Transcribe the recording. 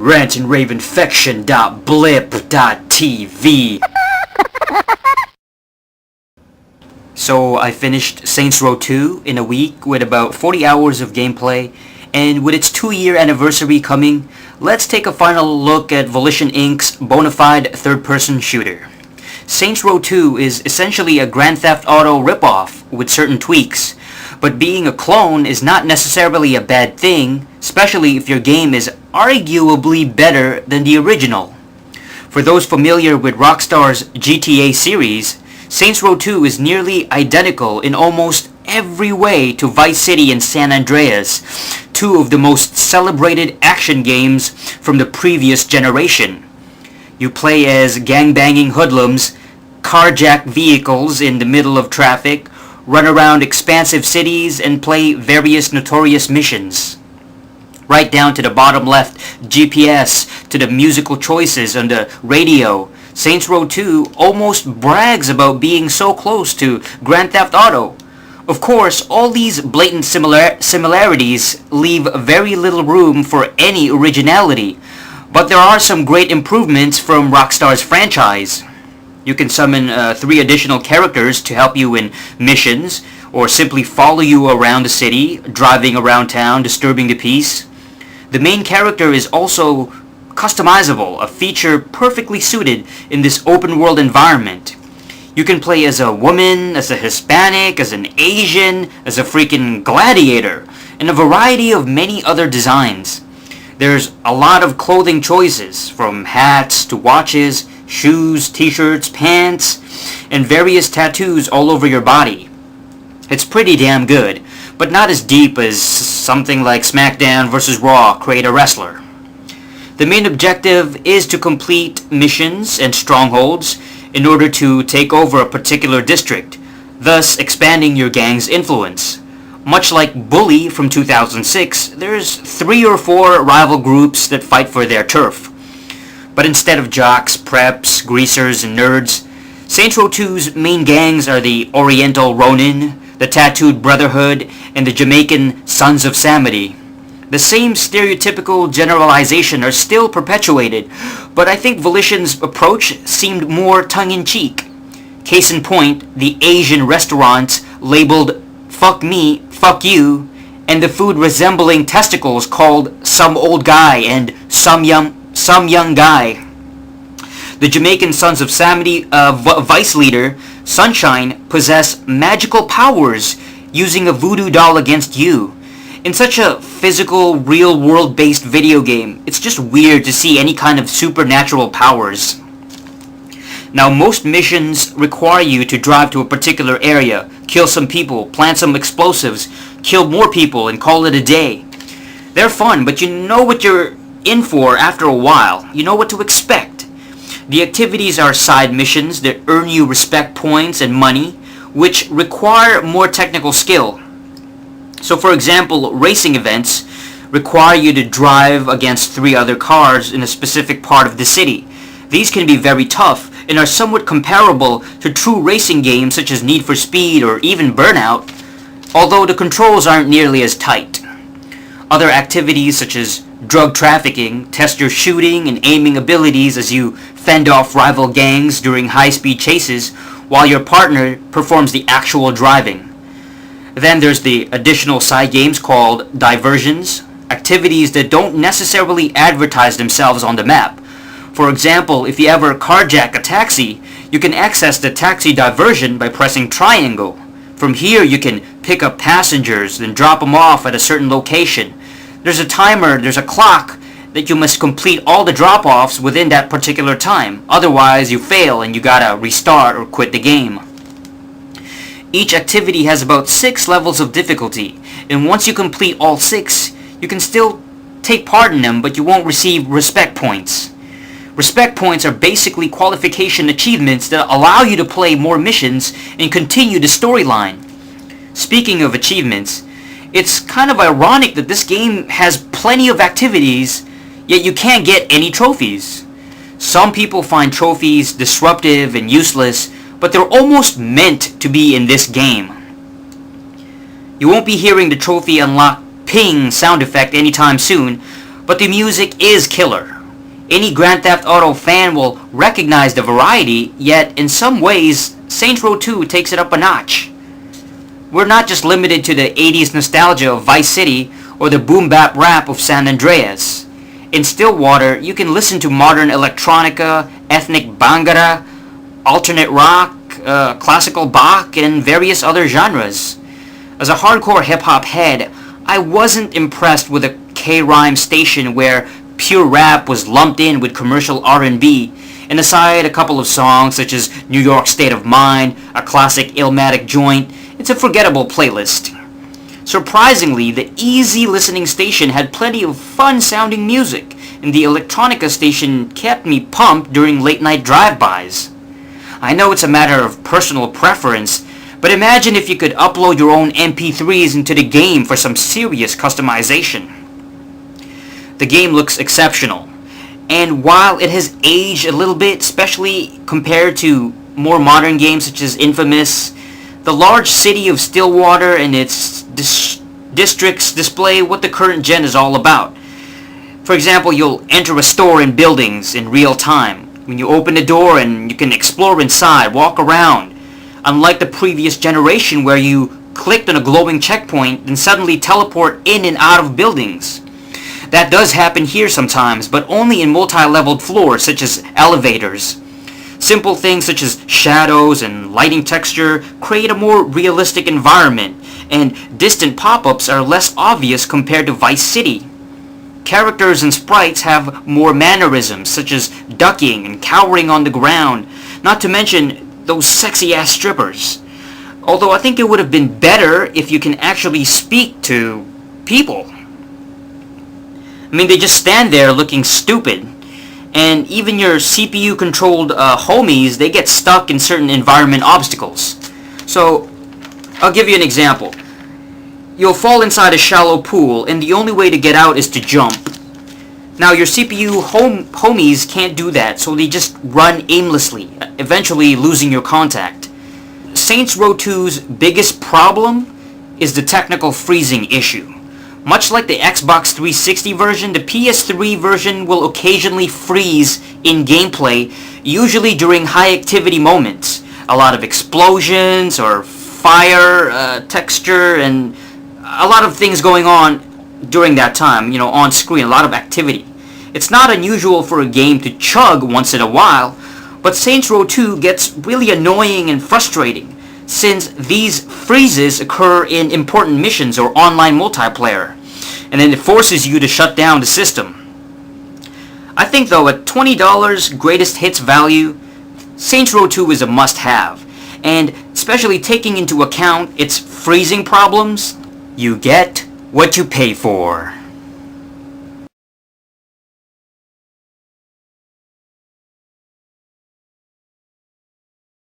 rantandravinfection.blip.tv. So I finished Saints Row 2 in a week with about 40 hours of gameplay, and with its 2-year anniversary coming, let's take a final look at Volition Inc.'s bona fide third-person shooter. Saints Row 2 is essentially a Grand Theft Auto ripoff with certain tweaks, but being a clone is not necessarily a bad thing, especially if your game is arguably better than the original. For those familiar with Rockstar's GTA series, Saints Row 2 is nearly identical in almost every way to Vice City and San Andreas, two of the most celebrated action games from the previous generation. You play as gangbanging hoodlums, carjack vehicles in the middle of traffic, run around expansive cities, and play various notorious missions. Right down to the bottom left GPS, to the musical choices on the radio, Saints Row 2 almost brags about being so close to Grand Theft Auto. Of course, all these blatant similarities leave very little room for any originality, but there are some great improvements from Rockstar's franchise. You can summon 3 additional characters to help you in missions, or simply follow you around the city, driving around town, disturbing the peace. The main character is also customizable, a feature perfectly suited in this open world environment. You can play as a woman, as a Hispanic, as an Asian, as a freaking gladiator, and a variety of many other designs. There's a lot of clothing choices, from hats to watches, shoes, t-shirts, pants, and various tattoos all over your body. It's pretty damn good, but not as deep as something like SmackDown vs. Raw Create a Wrestler. The main objective is to complete missions and strongholds in order to take over a particular district, thus expanding your gang's influence. Much like Bully from 2006, there's 3 or 4 rival groups that fight for their turf. But instead of jocks, preps, greasers, and nerds, Saints Row 2's main gangs are the Oriental Ronin, the Tattooed Brotherhood, and the Jamaican Sons of Samedi. The same stereotypical generalization are still perpetuated, but I think Volition's approach seemed more tongue-in-cheek. Case in point, the Asian restaurants labeled "fuck me, fuck you," and the food resembling testicles called "some old guy" and some young guy. The Jamaican Sons of Samedi vice leader, Sunshine, possess magical powers using a voodoo doll against you. In such a physical, real-world based video game, it's just weird to see any kind of supernatural powers. Now, most missions require you to drive to a particular area, kill some people, plant some explosives, kill more people, and call it a day. They're fun, but you know what you're in for after a while. You know what to expect. The activities are side missions that earn you respect points and money, which require more technical skill. So for example, racing events require you to drive against 3 other cars in a specific part of the city. These can be very tough and are somewhat comparable to true racing games such as Need for Speed or even Burnout, although the controls aren't nearly as tight. Other activities such as drug trafficking test your shooting and aiming abilities as you fend off rival gangs during high-speed chases while your partner performs the actual driving. Then there's the additional side games called diversions, activities that don't necessarily advertise themselves on the map. For example, if you ever carjack a taxi, you can access the taxi diversion by pressing triangle. From here you can pick up passengers, then drop them off at a certain location. There's a timer, there's a clock that you must complete all the drop-offs within that particular time. Otherwise you fail and you gotta restart or quit the game. Each activity has about 6 levels of difficulty, and once you complete all 6, you can still take part in them, but you won't receive respect points. Respect points are basically qualification achievements that allow you to play more missions and continue the storyline. Speaking of achievements, it's kind of ironic that this game has plenty of activities, yet you can't get any trophies. Some people find trophies disruptive and useless, but they're almost meant to be in this game. You won't be hearing the trophy unlock ping sound effect anytime soon, but the music is killer. Any Grand Theft Auto fan will recognize the variety, yet in some ways, Saints Row 2 takes it up a notch. We're not just limited to the 80s nostalgia of Vice City or the boom bap rap of San Andreas. In Stillwater, you can listen to modern electronica, ethnic bhangra, alternate rock, classical Bach, and various other genres. As a hardcore hip-hop head, I wasn't impressed with a K-rhyme station where pure rap was lumped in with commercial R&B, and aside a couple of songs such as New York State of Mind, a classic Illmatic joint, it's a forgettable playlist. Surprisingly, the easy listening station had plenty of fun-sounding music, and the electronica station kept me pumped during late-night drive-bys. I know it's a matter of personal preference, but imagine if you could upload your own MP3s into the game for some serious customization. The game looks exceptional, and while it has aged a little bit, especially compared to more modern games such as Infamous, the large city of Stillwater and its districts display what the current gen is all about. For example, you'll enter a store and buildings in real time. When you open the door and you can explore inside, walk around. Unlike the previous generation where you clicked on a glowing checkpoint and suddenly teleport in and out of buildings. That does happen here sometimes, but only in multi-leveled floors such as elevators. Simple things such as shadows and lighting texture create a more realistic environment, and distant pop-ups are less obvious compared to Vice City. Characters and sprites have more mannerisms such as ducking and cowering on the ground, not to mention those sexy-ass strippers. Although I think it would have been better if you can actually speak to people. I mean, they just stand there looking stupid. And even your CPU-controlled homies, they get stuck in certain environment obstacles. So, I'll give you an example. You'll fall inside a shallow pool, and the only way to get out is to jump. Now, your CPU homies can't do that, so they just run aimlessly, eventually losing your contact. Saints Row 2's biggest problem is the technical freezing issue. Much like the Xbox 360 version, the PS3 version will occasionally freeze in gameplay, usually during high-activity moments. A lot of explosions or fire texture and a lot of things going on during that time, on screen, a lot of activity. It's not unusual for a game to chug once in a while, but Saints Row 2 gets really annoying and frustrating, since these freezes occur in important missions or online multiplayer, and then it forces you to shut down the system. I think though, at $20 greatest hits value, Saints Row 2 is a must-have, and especially taking into account its freezing problems, you get what you pay for.